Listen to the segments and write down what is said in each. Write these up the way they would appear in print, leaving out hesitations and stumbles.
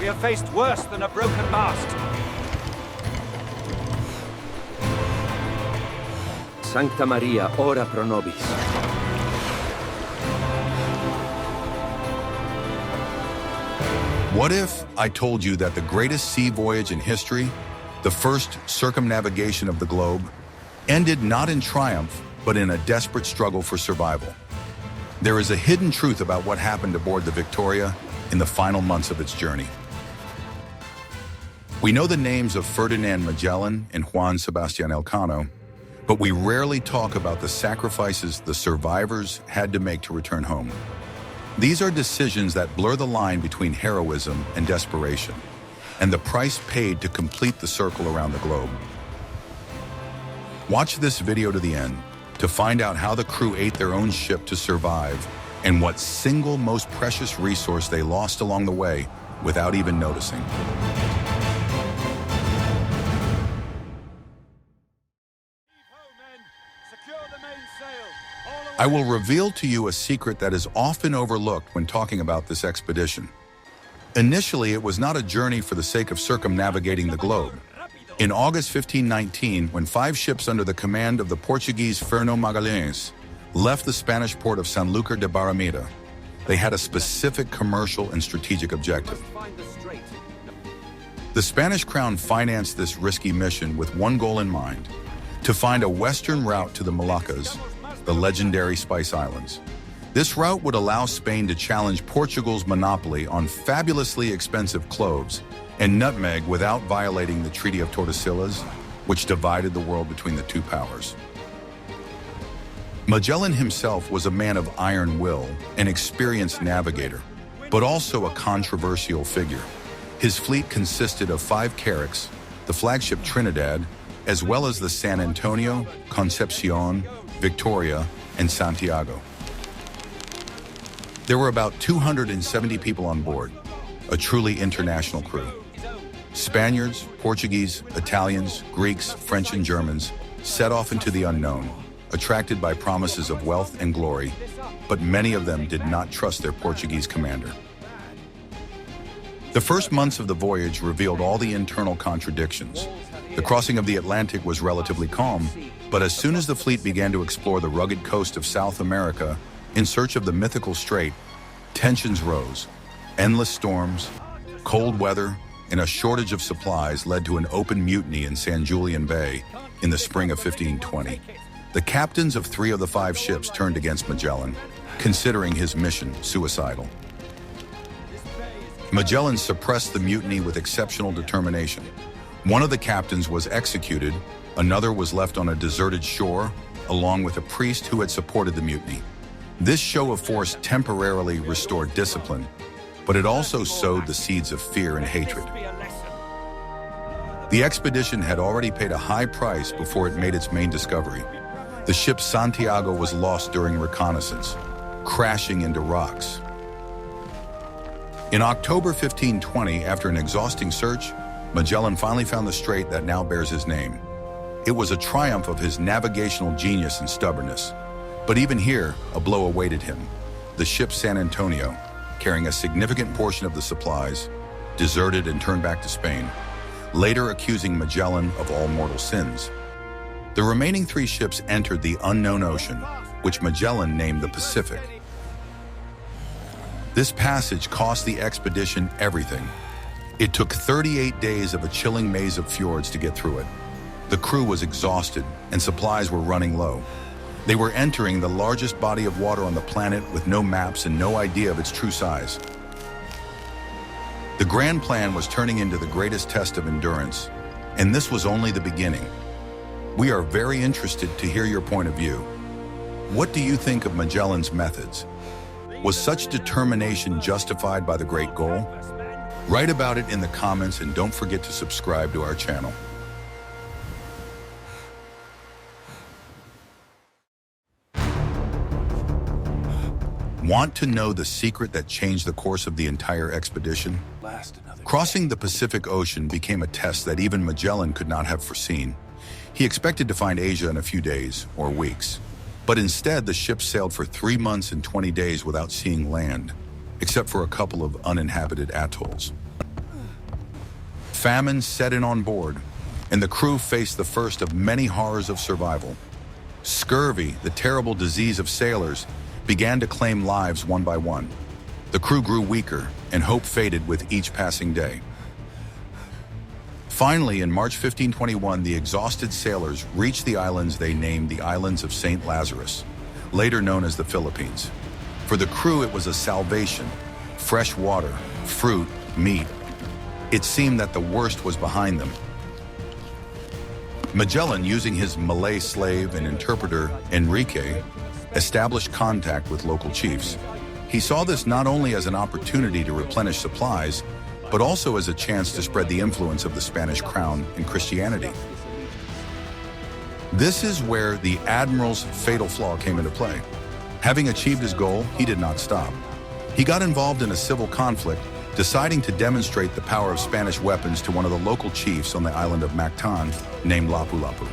We have faced worse than a broken mast. Sancta Maria, ora pro nobis. What if I told you that the greatest sea voyage in history, the first circumnavigation of the globe, ended not in triumph, but in a desperate struggle for survival? There is a hidden truth about what happened aboard the Victoria in the final months of its journey. We know the names of Ferdinand Magellan and Juan Sebastian Elcano, but we rarely talk about the sacrifices the survivors had to make to return home. These are decisions that blur the line between heroism and desperation, and the price paid to complete the circle around the globe. Watch this video to the end to find out how the crew ate their own ship to survive and what single most precious resource they lost along the way without even noticing. I will reveal to you a secret that is often overlooked when talking about this expedition. Initially, it was not a journey for the sake of circumnavigating the globe. In August 1519, when 5 ships under the command of the Portuguese Fernão Magalhães left the Spanish port of Sanlúcar de Barrameda, they had a specific commercial and strategic objective. The Spanish crown financed this risky mission with one goal in mind: to find a western route to the Moluccas, the legendary Spice Islands. This route would allow Spain to challenge Portugal's monopoly on fabulously expensive cloves and nutmeg without violating the Treaty of Tordesillas, which divided the world between the two powers. Magellan himself was a man of iron will, an experienced navigator, but also a controversial figure. His fleet consisted of 5 carracks, the flagship Trinidad, as well as the San Antonio, Concepcion, Victoria, and Santiago. There were about 270 people on board, a truly international crew. Spaniards, Portuguese, Italians, Greeks, French, and Germans set off into the unknown, attracted by promises of wealth and glory, but many of them did not trust their Portuguese commander. The first months of the voyage revealed all the internal contradictions. The crossing of the Atlantic was relatively calm, but as soon as the fleet began to explore the rugged coast of South America in search of the mythical strait, tensions rose. Endless storms, cold weather, and a shortage of supplies led to an open mutiny in San Julian Bay in the spring of 1520. The captains of 3 of the 5 ships turned against Magellan, considering his mission suicidal. Magellan suppressed the mutiny with exceptional determination. One of the captains was executed, another was left on a deserted shore, along with a priest who had supported the mutiny. This show of force temporarily restored discipline, but it also sowed the seeds of fear and hatred. The expedition had already paid a high price before it made its main discovery. The ship Santiago was lost during reconnaissance, crashing into rocks. In October 1520, after an exhausting search, Magellan finally found the strait that now bears his name. It was a triumph of his navigational genius and stubbornness. But even here, a blow awaited him. The ship San Antonio, carrying a significant portion of the supplies, deserted and turned back to Spain, later accusing Magellan of all mortal sins. The remaining 3 ships entered the unknown ocean, which Magellan named the Pacific. This passage cost the expedition everything. It took 38 days of a chilling maze of fjords to get through it. The crew was exhausted and supplies were running low. They were entering the largest body of water on the planet with no maps and no idea of its true size. The grand plan was turning into the greatest test of endurance, and this was only the beginning. We are very interested to hear your point of view. What do you think of Magellan's methods? Was such determination justified by the great goal? Write about it in the comments and don't forget to subscribe to our channel. Want to know the secret that changed the course of the entire expedition? Crossing the Pacific Ocean became a test that even Magellan could not have foreseen. He expected to find Asia in a few days or weeks, but instead the ship sailed for 3 months and 20 days without seeing land, except for a couple of uninhabited atolls. Famine set in on board, and the crew faced the first of many horrors of survival. Scurvy, the terrible disease of sailors, began to claim lives one by one. The crew grew weaker, and hope faded with each passing day. Finally, in March 1521, the exhausted sailors reached the islands they named the Islands of St. Lazarus, later known as the Philippines. For the crew, it was a salvation: fresh water, fruit, meat. It seemed that the worst was behind them. Magellan, using his Malay slave and interpreter Enrique, established contact with local chiefs. He saw this not only as an opportunity to replenish supplies, but also as a chance to spread the influence of the Spanish crown and Christianity. This is where the admiral's fatal flaw came into play. Having achieved his goal, he did not stop. He got involved in a civil conflict, deciding to demonstrate the power of Spanish weapons to one of the local chiefs on the island of Mactan, named Lapu-Lapu.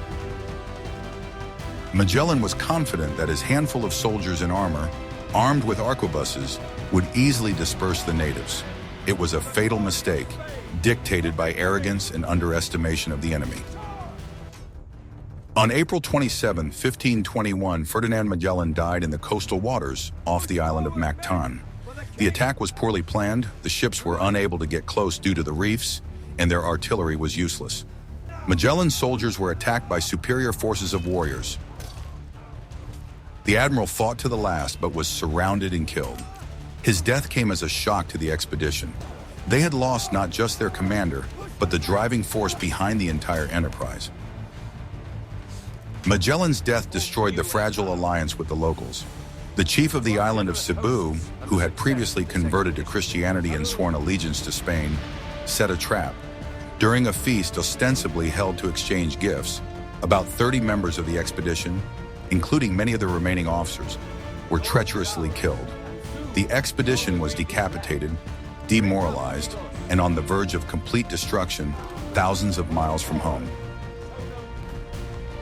Magellan was confident that his handful of soldiers in armor, armed with arquebuses, would easily disperse the natives. It was a fatal mistake, dictated by arrogance and underestimation of the enemy. On April 27, 1521, Ferdinand Magellan died in the coastal waters off the island of Mactan. The attack was poorly planned, the ships were unable to get close due to the reefs, and their artillery was useless. Magellan's soldiers were attacked by superior forces of warriors. The admiral fought to the last, but was surrounded and killed. His death came as a shock to the expedition. They had lost not just their commander, but the driving force behind the entire enterprise. Magellan's death destroyed the fragile alliance with the locals. The chief of the island of Cebu, who had previously converted to Christianity and sworn allegiance to Spain, set a trap. During a feast ostensibly held to exchange gifts, about 30 members of the expedition, including many of the remaining officers, were treacherously killed. The expedition was decapitated, demoralized, and on the verge of complete destruction, thousands of miles from home.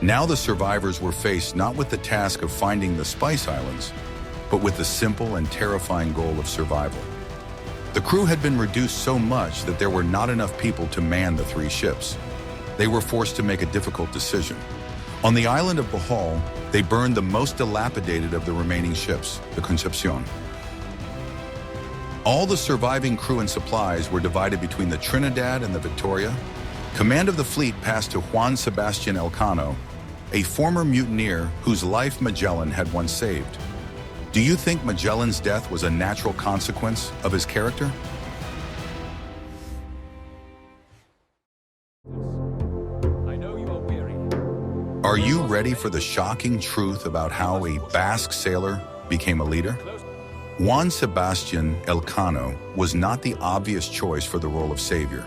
Now the survivors were faced not with the task of finding the Spice Islands, but with the simple and terrifying goal of survival. The crew had been reduced so much that there were not enough people to man the 3 ships. They were forced to make a difficult decision. On the island of Bohol, they burned the most dilapidated of the remaining ships, the Concepcion. All the surviving crew and supplies were divided between the Trinidad and the Victoria. Command of the fleet passed to Juan Sebastian Elcano, a former mutineer whose life Magellan had once saved. Do you think Magellan's death was a natural consequence of his character? Are you ready for the shocking truth about how a Basque sailor became a leader? Juan Sebastian Elcano was not the obvious choice for the role of savior.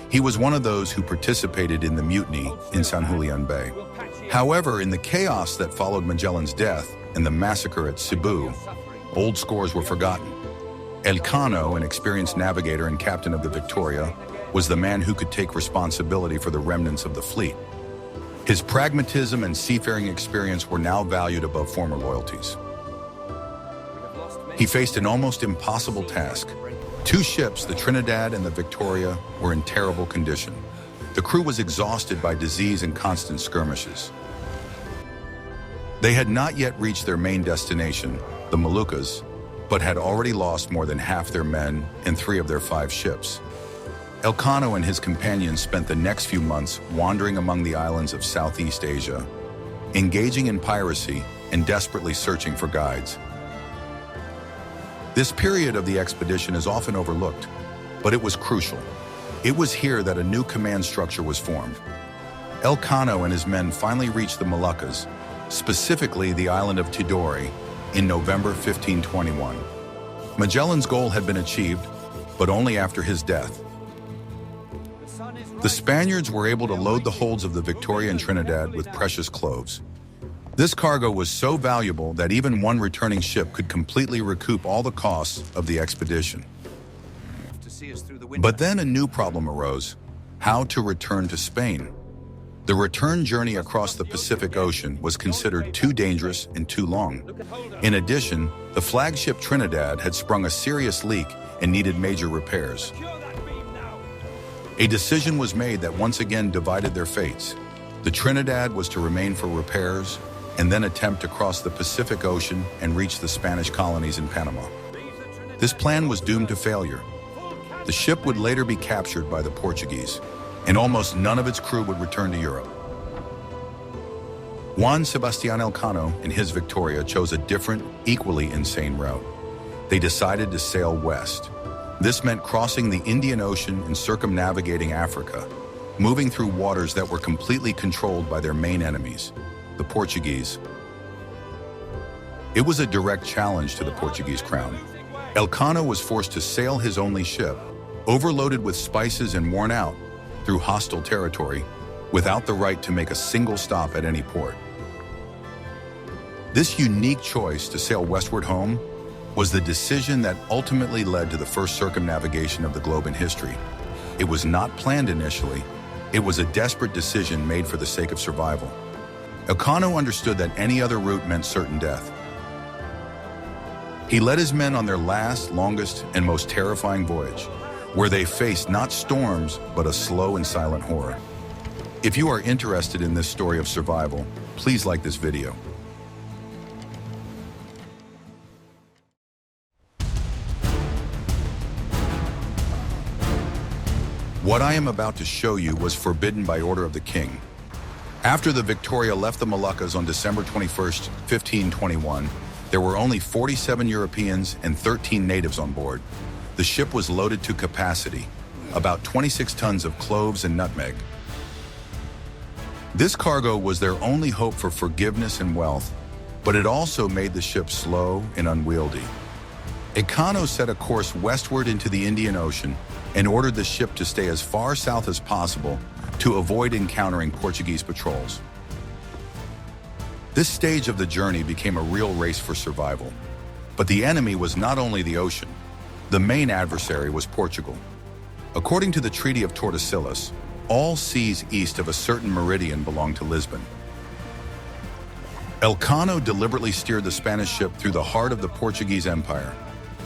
He was one of those who participated in the mutiny in San Julian Bay. However, in the chaos that followed Magellan's death and the massacre at Cebu, old scores were forgotten. Elcano, an experienced navigator and captain of the Victoria, was the man who could take responsibility for the remnants of the fleet. His pragmatism and seafaring experience were now valued above former loyalties. He faced an almost impossible task. 2 ships, the Trinidad and the Victoria, were in terrible condition. The crew was exhausted by disease and constant skirmishes. They had not yet reached their main destination, the Moluccas, but had already lost more than half their men and 3 of their 5 ships. Elcano and his companions spent the next few months wandering among the islands of Southeast Asia, engaging in piracy and desperately searching for guides. This period of the expedition is often overlooked, but it was crucial. It was here that a new command structure was formed. Elcano and his men finally reached the Moluccas, specifically the island of Tidore, in November 1521. Magellan's goal had been achieved, but only after his death. The Spaniards were able to load the holds of the Victoria and Trinidad with precious cloves. This cargo was so valuable that even one returning ship could completely recoup all the costs of the expedition. But then a new problem arose: how to return to Spain. The return journey across the Pacific Ocean was considered too dangerous and too long. In addition, the flagship Trinidad had sprung a serious leak and needed major repairs. A decision was made that once again divided their fates. The Trinidad was to remain for repairs and then attempt to cross the Pacific Ocean and reach the Spanish colonies in Panama. This plan was doomed to failure. The ship would later be captured by the Portuguese, and almost none of its crew would return to Europe. Juan Sebastián Elcano and his Victoria chose a different, equally insane route. They decided to sail west. This meant crossing the Indian Ocean and circumnavigating Africa, moving through waters that were completely controlled by their main enemies, the Portuguese. It was a direct challenge to the Portuguese crown. Elcano was forced to sail his only ship, overloaded with spices and worn out, through hostile territory, without the right to make a single stop at any port. This unique choice to sail westward home was the decision that ultimately led to the first circumnavigation of the globe in history. It was not planned initially. It was a desperate decision made for the sake of survival. Elcano understood that any other route meant certain death. He led his men on their last, longest, and most terrifying voyage, where they faced not storms, but a slow and silent horror. If you are interested in this story of survival, please like this video. What I am about to show you was forbidden by order of the king. After the Victoria left the Moluccas on December 21st, 1521, there were only 47 Europeans and 13 natives on board. The ship was loaded to capacity, about 26 tons of cloves and nutmeg. This cargo was their only hope for forgiveness and wealth, but it also made the ship slow and unwieldy. Elcano set a course westward into the Indian Ocean and ordered the ship to stay as far south as possible to avoid encountering Portuguese patrols. This stage of the journey became a real race for survival. But the enemy was not only the ocean. The main adversary was Portugal. According to the Treaty of Tordesillas, all seas east of a certain meridian belonged to Lisbon. Elcano deliberately steered the Spanish ship through the heart of the Portuguese Empire.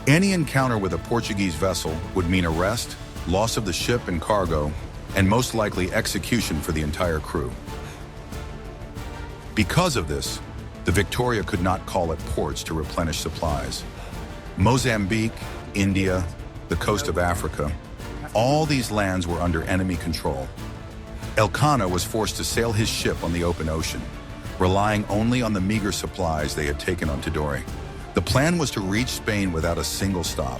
Any encounter with a Portuguese vessel would mean arrest, loss of the ship and cargo, and most likely execution for the entire crew. Because of this, the Victoria could not call at ports to replenish supplies. Mozambique, India, the coast of Africa, all these lands were under enemy control. Elcano was forced to sail his ship on the open ocean, relying only on the meager supplies they had taken on Tidore. The plan was to reach Spain without a single stop.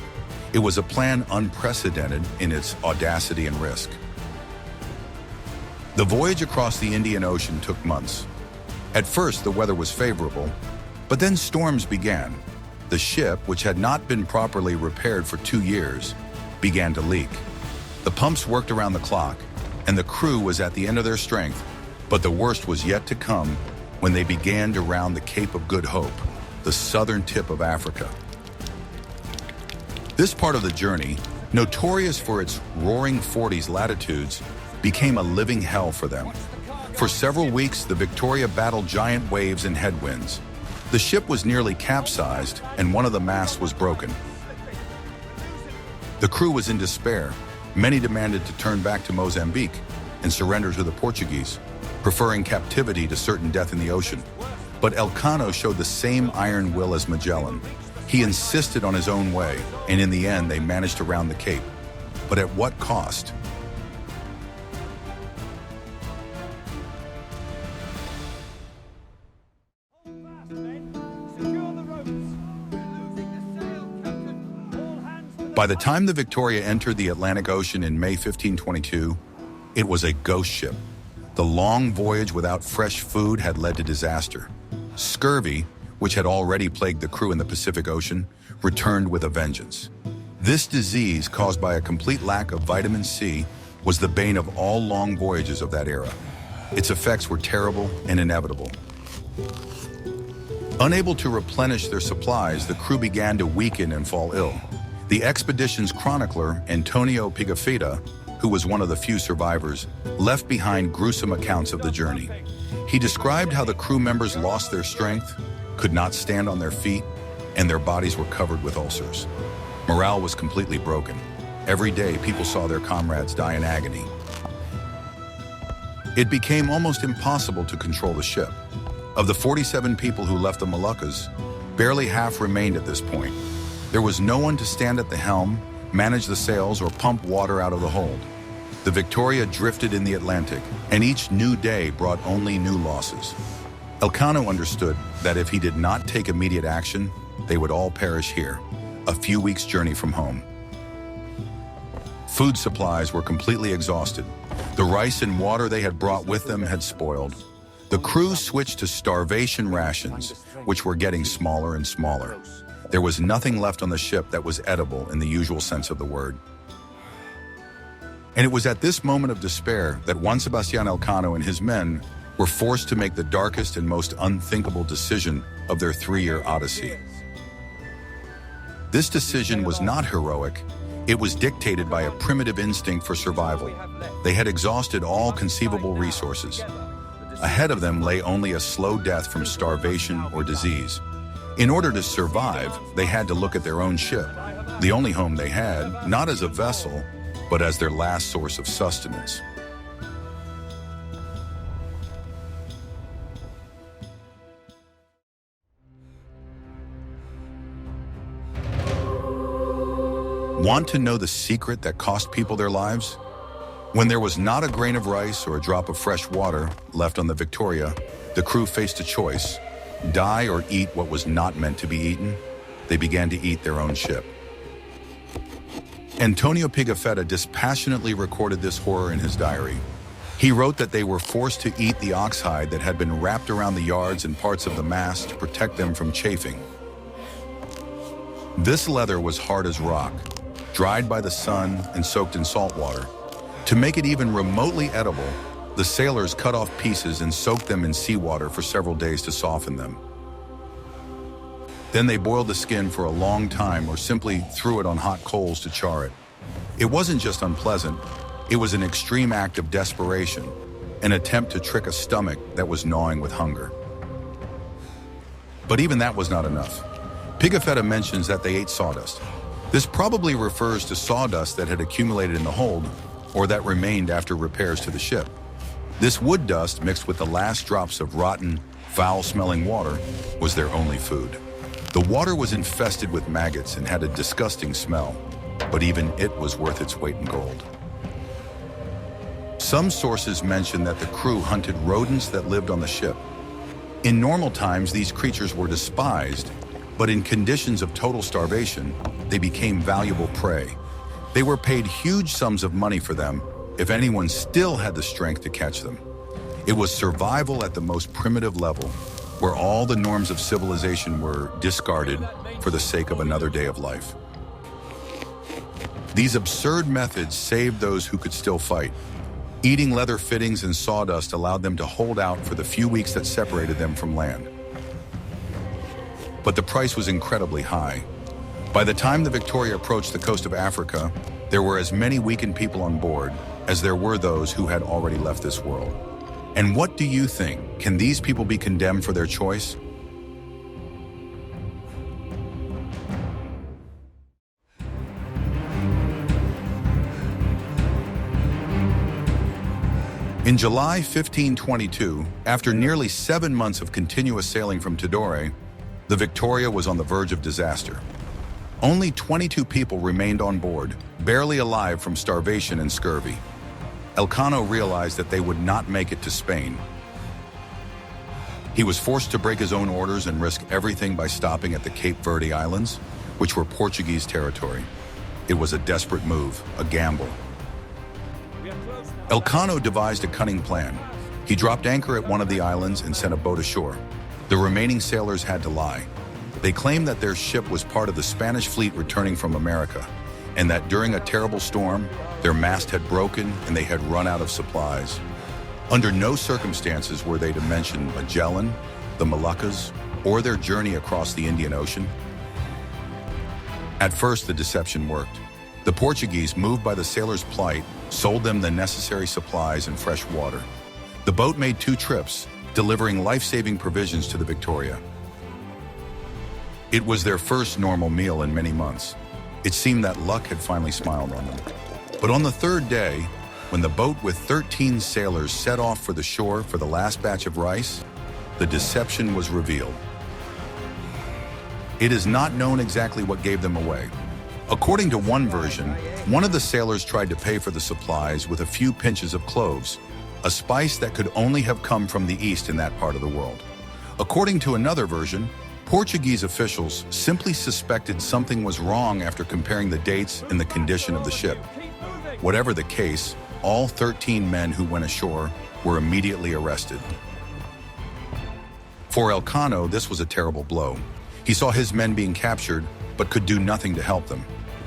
It was a plan unprecedented in its audacity and risk. The voyage across the Indian Ocean took months. At first, the weather was favorable, but then storms began. The ship, which had not been properly repaired for 2 years, began to leak. The pumps worked around the clock, and the crew was at the end of their strength, but the worst was yet to come when they began to round the Cape of Good Hope, the southern tip of Africa. This part of the journey, notorious for its roaring 40s latitudes, became a living hell for them. For several weeks, the Victoria battled giant waves and headwinds. The ship was nearly capsized, and one of the masts was broken. The crew was in despair. Many demanded to turn back to Mozambique and surrender to the Portuguese, preferring captivity to certain death in the ocean. But Elcano showed the same iron will as Magellan. He insisted on his own way, and in the end, they managed to round the Cape. But at what cost? By the time the Victoria entered the Atlantic Ocean in May 1522, it was a ghost ship. The long voyage without fresh food had led to disaster. Scurvy, which had already plagued the crew in the Pacific Ocean, returned with a vengeance. This disease, caused by a complete lack of vitamin C, was the bane of all long voyages of that era. Its effects were terrible and inevitable. Unable to replenish their supplies, the crew began to weaken and fall ill. The expedition's chronicler, Antonio Pigafetta, who was one of the few survivors, left behind gruesome accounts of the journey. He described how the crew members lost their strength, could not stand on their feet, and their bodies were covered with ulcers. Morale was completely broken. Every day, people saw their comrades die in agony. It became almost impossible to control the ship. Of the 47 people who left the Moluccas, barely half remained at this point. There was no one to stand at the helm, manage the sails, or pump water out of the hold. The Victoria drifted in the Atlantic, and each new day brought only new losses. Elcano understood that if he did not take immediate action, they would all perish here, a few weeks' journey from home. Food supplies were completely exhausted. The rice and water they had brought with them had spoiled. The crew switched to starvation rations, which were getting smaller and smaller. There was nothing left on the ship that was edible in the usual sense of the word. And it was at this moment of despair that Juan Sebastián Elcano and his men were forced to make the darkest and most unthinkable decision of their 3-year odyssey. This decision was not heroic. It was dictated by a primitive instinct for survival. They had exhausted all conceivable resources. Ahead of them lay only a slow death from starvation or disease. In order to survive, they had to look at their own ship, the only home they had, not as a vessel, but as their last source of sustenance. Want to know the secret that cost people their lives? When there was not a grain of rice or a drop of fresh water left on the Victoria, the crew faced a choice: die or eat what was not meant to be eaten. They began to eat their own ship. Antonio Pigafetta dispassionately recorded this horror in his diary. He wrote that they were forced to eat the oxhide that had been wrapped around the yards and parts of the mast to protect them from chafing. This leather was hard as rock, dried by the sun and soaked in salt water. To make it even remotely edible, the sailors cut off pieces and soaked them in seawater for several days to soften them. Then they boiled the skin for a long time or simply threw it on hot coals to char it. It wasn't just unpleasant, it was an extreme act of desperation, an attempt to trick a stomach that was gnawing with hunger. But even that was not enough. Pigafetta mentions that they ate sawdust. This probably refers to sawdust that had accumulated in the hold or that remained after repairs to the ship. This wood dust, mixed with the last drops of rotten, foul-smelling water, was their only food. The water was infested with maggots and had a disgusting smell, but even it was worth its weight in gold. Some sources mention that the crew hunted rodents that lived on the ship. In normal times, these creatures were despised, but in conditions of total starvation, they became valuable prey. They were paid huge sums of money for them if anyone still had the strength to catch them. It was survival at the most primitive level, where all the norms of civilization were discarded for the sake of another day of life. These absurd methods saved those who could still fight. Eating leather fittings and sawdust allowed them to hold out for the few weeks that separated them from land. But the price was incredibly high. By the time the Victoria approached the coast of Africa, there were as many weakened people on board as there were those who had already left this world. And what do you think? Can these people be condemned for their choice? In July 1522, after nearly 7 months of continuous sailing from Tidore, the Victoria was on the verge of disaster. Only 22 people remained on board, barely alive from starvation and scurvy. Elcano realized that they would not make it to Spain. He was forced to break his own orders and risk everything by stopping at the Cape Verde Islands, which were Portuguese territory. It was a desperate move, a gamble. Elcano devised a cunning plan. He dropped anchor at one of the islands and sent a boat ashore. The remaining sailors had to lie. They claimed that their ship was part of the Spanish fleet returning from America, and that during a terrible storm, their mast had broken and they had run out of supplies. Under no circumstances were they to mention Magellan, the Moluccas, or their journey across the Indian Ocean. At first, the deception worked. The Portuguese, moved by the sailors' plight, sold them the necessary supplies and fresh water. The boat made 2 trips, delivering life-saving provisions to the Victoria. It was their first normal meal in many months. It seemed that luck had finally smiled on them. But on the third day, when the boat with 13 sailors set off for the shore for the last batch of rice, the deception was revealed. It is not known exactly what gave them away. According to one version, one of the sailors tried to pay for the supplies with a few pinches of cloves, a spice that could only have come from the east in that part of the world. According to another version, Portuguese officials simply suspected something was wrong after comparing the dates and the condition of the ship. Whatever the case, all 13 men who went ashore were immediately arrested. For Elcano, this was a terrible blow. He saw his men being captured, but could do nothing to help them.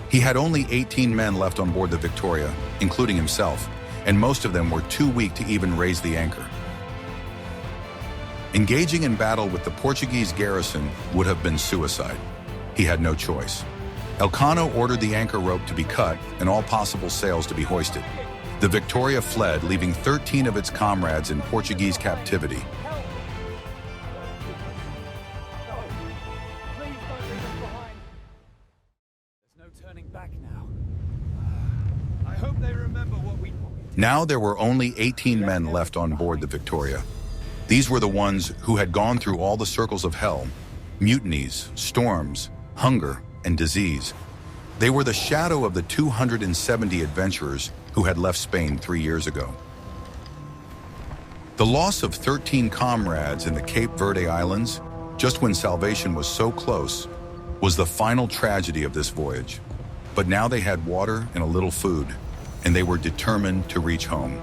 He had only 18 men left on board the Victoria, including himself, and most of them were too weak to even raise the anchor. Engaging in battle with the Portuguese garrison would have been suicide. He had no choice. Elcano ordered the anchor rope to be cut and all possible sails to be hoisted. The Victoria fled, leaving 13 of its comrades in Portuguese captivity. Now there were only 18 men left on board the Victoria. These were the ones who had gone through all the circles of hell, mutinies, storms, hunger, and disease. They were the shadow of the 270 adventurers who had left Spain 3 years ago. The loss of 13 comrades in the Cape Verde Islands, just when salvation was so close, was the final tragedy of this voyage. But now they had water and a little food, and they were determined to reach home.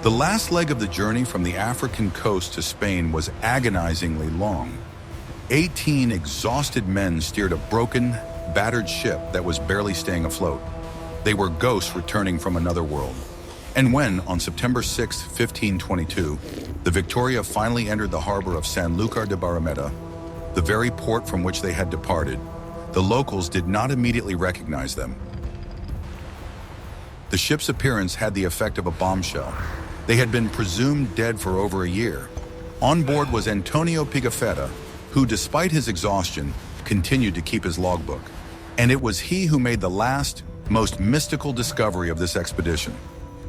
The last leg of the journey from the African coast to Spain was agonizingly long. 18 exhausted men steered a broken, battered ship that was barely staying afloat. They were ghosts returning from another world. And when, on September 6, 1522, the Victoria finally entered the harbor of Sanlúcar de Barrameda, the very port from which they had departed, the locals did not immediately recognize them. The ship's appearance had the effect of a bombshell. They had been presumed dead for over a year. On board was Antonio Pigafetta, who, despite his exhaustion, continued to keep his logbook. And it was he who made the last, most mystical discovery of this expedition.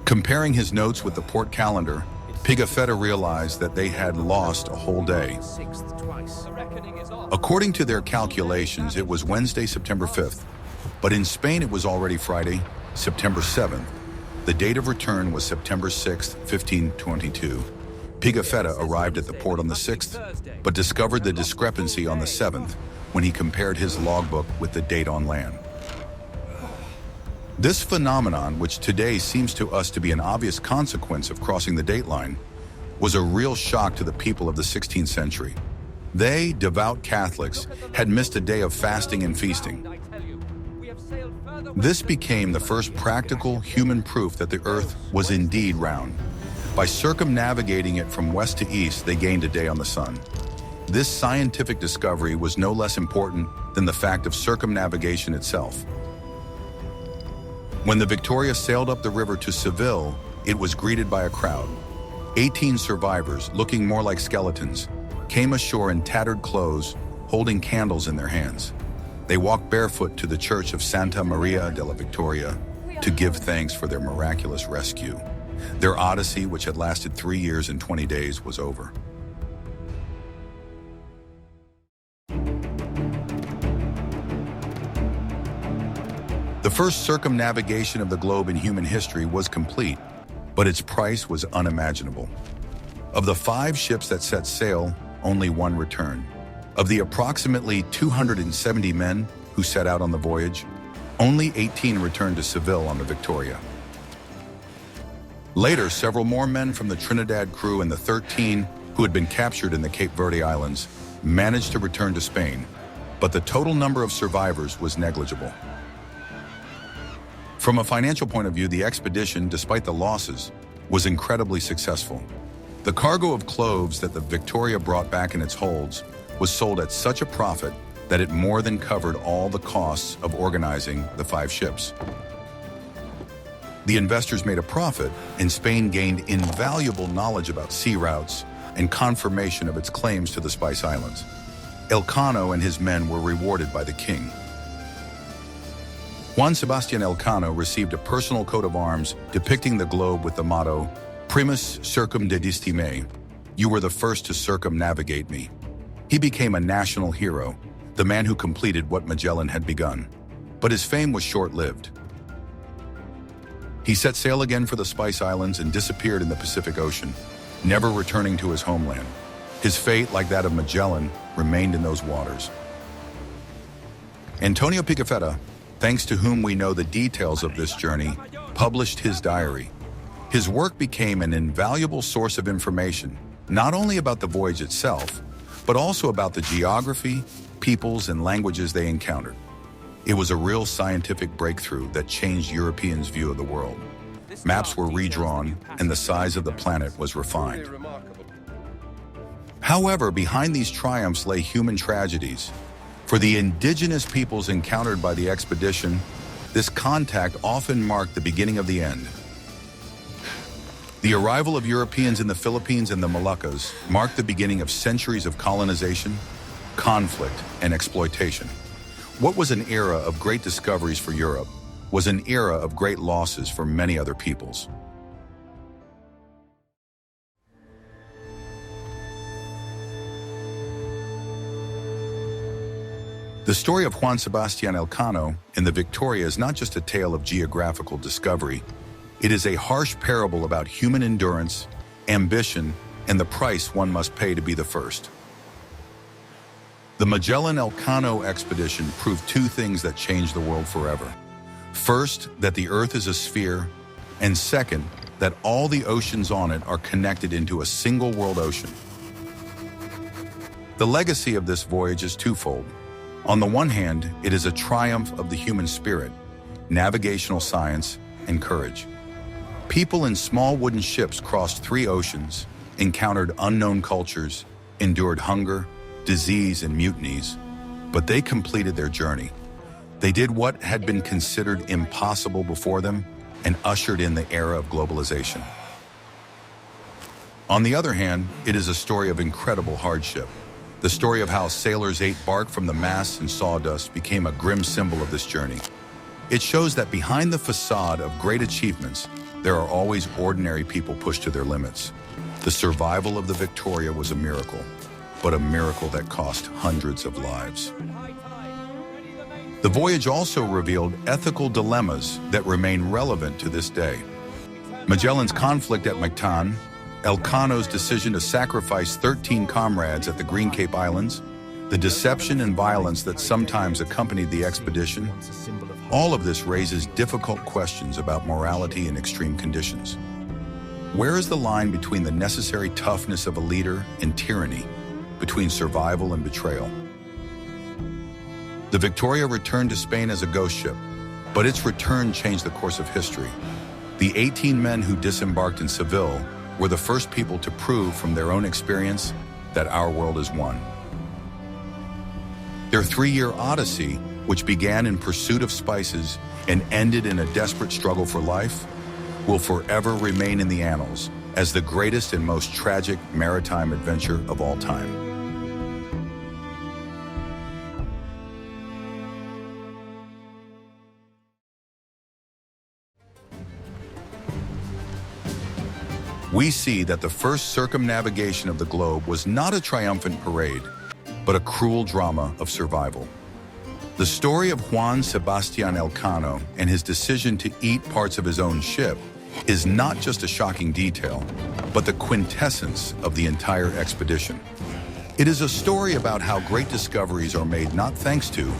Comparing his notes with the port calendar, Pigafetta realized that they had lost a whole day. According to their calculations, it was Wednesday, September 5th, but in Spain it was already Friday, September 7th. The date of return was September 6th, 1522. Pigafetta arrived at the port on the 6th, but discovered the discrepancy on the 7th when he compared his logbook with the date on land. This phenomenon, which today seems to us to be an obvious consequence of crossing the date line, was a real shock to the people of the 16th century. They, devout Catholics, had missed a day of fasting and feasting. This became the first practical human proof that the earth was indeed round. By circumnavigating it from west to east, they gained a day on the sun. This scientific discovery was no less important than the fact of circumnavigation itself. When the Victoria sailed up the river to Seville, it was greeted by a crowd. 18 survivors, looking more like skeletons, came ashore in tattered clothes, holding candles in their hands. They walked barefoot to the church of Santa Maria de la Victoria to give thanks for their miraculous rescue. Their odyssey, which had lasted 3 years and 20 days, was over. The first circumnavigation of the globe in human history was complete, but its price was unimaginable. Of the 5 ships that set sail, only 1 returned. Of the approximately 270 men who set out on the voyage, only 18 returned to Seville on the Victoria. Later, several more men from the Trinidad crew and the 13 who had been captured in the Cape Verde Islands managed to return to Spain, but the total number of survivors was negligible. From a financial point of view, the expedition, despite the losses, was incredibly successful. The cargo of cloves that the Victoria brought back in its holds was sold at such a profit that it more than covered all the costs of organizing the 5 ships. The investors made a profit, and Spain gained invaluable knowledge about sea routes and confirmation of its claims to the Spice Islands. Elcano and his men were rewarded by the king. Juan Sebastian Elcano received a personal coat of arms depicting the globe with the motto, Primus circumdedisci me, you were the first to circumnavigate me. He became a national hero, the man who completed what Magellan had begun. But his fame was short-lived. He set sail again for the Spice Islands and disappeared in the Pacific Ocean, never returning to his homeland. His fate, like that of Magellan, remained in those waters. Antonio Pigafetta, thanks to whom we know the details of this journey, published his diary. His work became an invaluable source of information, not only about the voyage itself, but also about the geography, peoples, and languages they encountered. It was a real scientific breakthrough that changed Europeans' view of the world. Maps were redrawn, and the size of the planet was refined. However, behind these triumphs lay human tragedies. For the indigenous peoples encountered by the expedition, this contact often marked the beginning of the end. The arrival of Europeans in the Philippines and the Moluccas marked the beginning of centuries of colonization, conflict, and exploitation. What was an era of great discoveries for Europe was an era of great losses for many other peoples. The story of Juan Sebastian Elcano in the Victoria is not just a tale of geographical discovery. It is a harsh parable about human endurance, ambition, and the price one must pay to be the first. The Magellan-Elcano expedition proved two things that changed the world forever. First, that the Earth is a sphere, and second, that all the oceans on it are connected into a single world ocean. The legacy of this voyage is twofold. On the one hand, it is a triumph of the human spirit, navigational science, and courage. People in small wooden ships crossed 3 oceans, encountered unknown cultures, endured hunger, disease, and mutinies, but they completed their journey. They did what had been considered impossible before them and ushered in the era of globalization. On the other hand, it is a story of incredible hardship. The story of how sailors ate bark from the masts and sawdust became a grim symbol of this journey. It shows that behind the facade of great achievements, there are always ordinary people pushed to their limits. The survival of the Victoria was a miracle, but a miracle that cost hundreds of lives. The voyage also revealed ethical dilemmas that remain relevant to this day. Magellan's conflict at Mactan, Elcano's decision to sacrifice 13 comrades at the Green Cape Islands, the deception and violence that sometimes accompanied the expedition, all of this raises difficult questions about morality in extreme conditions. Where is the line between the necessary toughness of a leader and tyranny, between survival and betrayal? The Victoria returned to Spain as a ghost ship, but its return changed the course of history. The 18 men who disembarked in Seville were the first people to prove from their own experience that our world is one. Their 3-year odyssey, which began in pursuit of spices and ended in a desperate struggle for life, will forever remain in the annals as the greatest and most tragic maritime adventure of all time. We see that the first circumnavigation of the globe was not a triumphant parade, but a cruel drama of survival. The story of Juan Sebastian Elcano and his decision to eat parts of his own ship is not just a shocking detail, but the quintessence of the entire expedition. It is a story about how great discoveries are made not thanks to,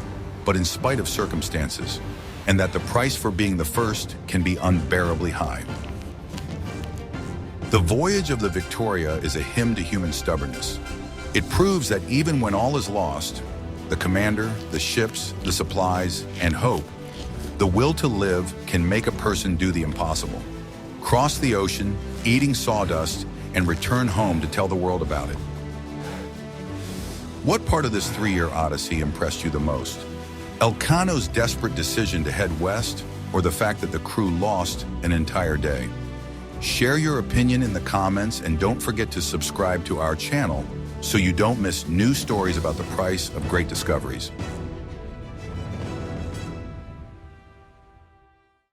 but in spite of circumstances, and that the price for being the first can be unbearably high. The voyage of the Victoria is a hymn to human stubbornness. It proves that even when all is lost, the commander, the ships, the supplies, and hope, the will to live can make a person do the impossible. Cross the ocean, eating sawdust, and return home to tell the world about it. What part of this 3-year odyssey impressed you the most? Elcano's desperate decision to head west, or the fact that the crew lost an entire day? Share your opinion in the comments and don't forget to subscribe to our channel so you don't miss new stories about the price of great discoveries.